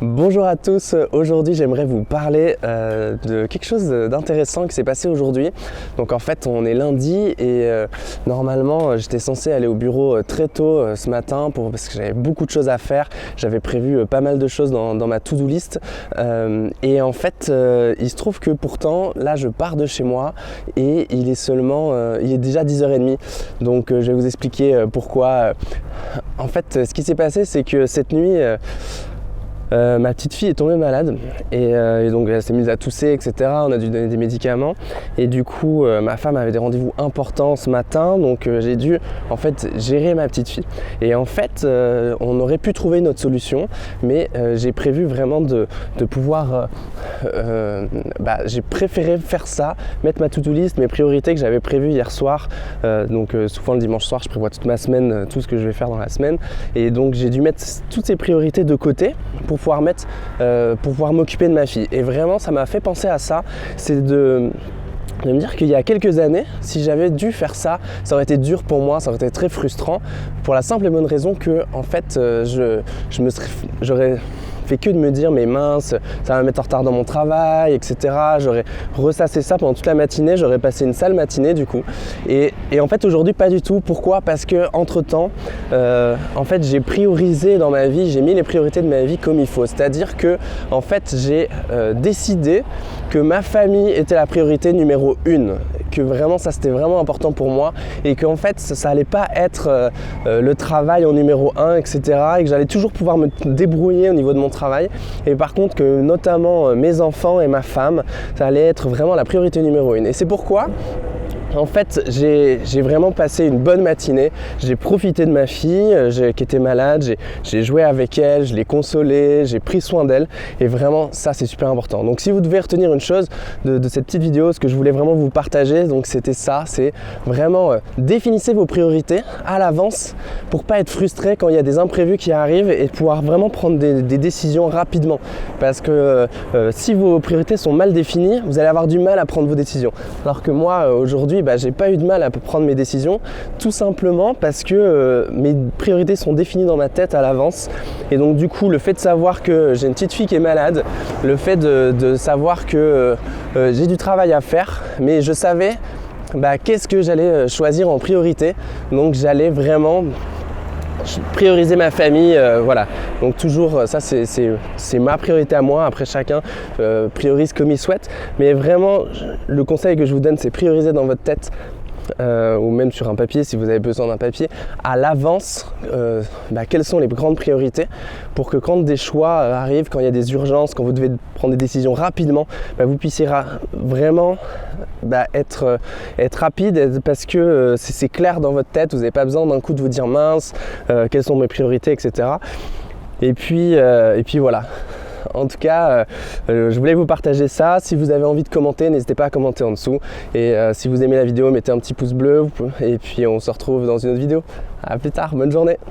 Bonjour à tous, aujourd'hui j'aimerais vous parler de quelque chose d'intéressant qui s'est passé aujourd'hui. Donc en fait on est lundi et normalement j'étais censé aller au bureau très tôt ce matin parce que j'avais beaucoup de choses à faire. J'avais prévu pas mal de choses dans ma to-do list et en fait il se trouve que pourtant là je pars de chez moi et il est déjà 10h30. Donc je vais vous expliquer pourquoi. En fait ce qui s'est passé c'est que cette nuit ma petite fille est tombée malade et donc elle s'est mise à tousser, etc. On a dû donner des médicaments et du coup ma femme avait des rendez-vous importants ce matin, donc j'ai dû en fait gérer ma petite fille. Et en fait on aurait pu trouver une autre solution, mais j'ai prévu vraiment de pouvoir j'ai préféré faire ça, mettre ma to-do list, mes priorités que j'avais prévues hier soir. Donc souvent le dimanche soir je prévois toute ma semaine, tout ce que je vais faire dans la semaine, et donc j'ai dû mettre toutes ces priorités de côté pour pouvoir m'occuper de ma fille. Et vraiment ça m'a fait penser à ça, c'est de me dire qu'il y a quelques années, si j'avais dû faire ça, ça aurait été dur pour moi, ça aurait été très frustrant, pour la simple et bonne raison que en fait j'aurais fait que de me dire mais mince, ça va me mettre en retard dans mon travail, etc. J'aurais ressassé ça pendant toute la matinée, j'aurais passé une sale matinée du coup. Et en fait aujourd'hui pas du tout. Pourquoi? Parce que entre temps, en fait j'ai priorisé dans ma vie, j'ai mis les priorités de ma vie comme il faut. C'est-à-dire que en fait j'ai décidé que ma famille était la priorité numéro 1, que vraiment ça c'était vraiment important pour moi et qu'en fait ça allait pas être le travail en numéro 1, etc. et que j'allais toujours pouvoir me débrouiller au niveau de mon travail, et par contre que notamment mes enfants et ma femme, ça allait être vraiment la priorité numéro 1. Et c'est pourquoi en fait j'ai vraiment passé une bonne matinée, j'ai profité de ma fille qui était malade, j'ai joué avec elle, je l'ai consolée, j'ai pris soin d'elle, et vraiment ça c'est super important. Donc si vous devez retenir une chose de cette petite vidéo, ce que je voulais vraiment vous partager, donc c'était ça, c'est vraiment définissez vos priorités à l'avance pour pas être frustré quand il y a des imprévus qui arrivent et pouvoir vraiment prendre des décisions rapidement, parce que si vos priorités sont mal définies, vous allez avoir du mal à prendre vos décisions. Alors que moi aujourd'hui j'ai pas eu de mal à prendre mes décisions, tout simplement parce que mes priorités sont définies dans ma tête à l'avance. Et donc du coup le fait de savoir que j'ai une petite fille qui est malade, le fait de savoir que j'ai du travail à faire, mais je savais qu'est-ce que j'allais choisir en priorité. Donc j'allais vraiment prioriser ma famille, voilà. Donc toujours ça c'est ma priorité à moi. Après chacun priorise comme il souhaite, mais vraiment le conseil que je vous donne, c'est prioriser dans votre tête, ou même sur un papier si vous avez besoin d'un papier, à l'avance quelles sont les grandes priorités, pour que quand des choix arrivent, quand il y a des urgences, quand vous devez prendre des décisions rapidement, vous puissiez vraiment être rapide, parce que c'est clair dans votre tête. Vous n'avez pas besoin d'un coup de vous dire mince, quelles sont mes priorités, etc. Et puis voilà. En tout cas, je voulais vous partager ça. Si vous avez envie de commenter, n'hésitez pas à commenter en dessous. Et si vous aimez la vidéo, mettez un petit pouce bleu. Et puis on se retrouve dans une autre vidéo. À plus tard, bonne journée.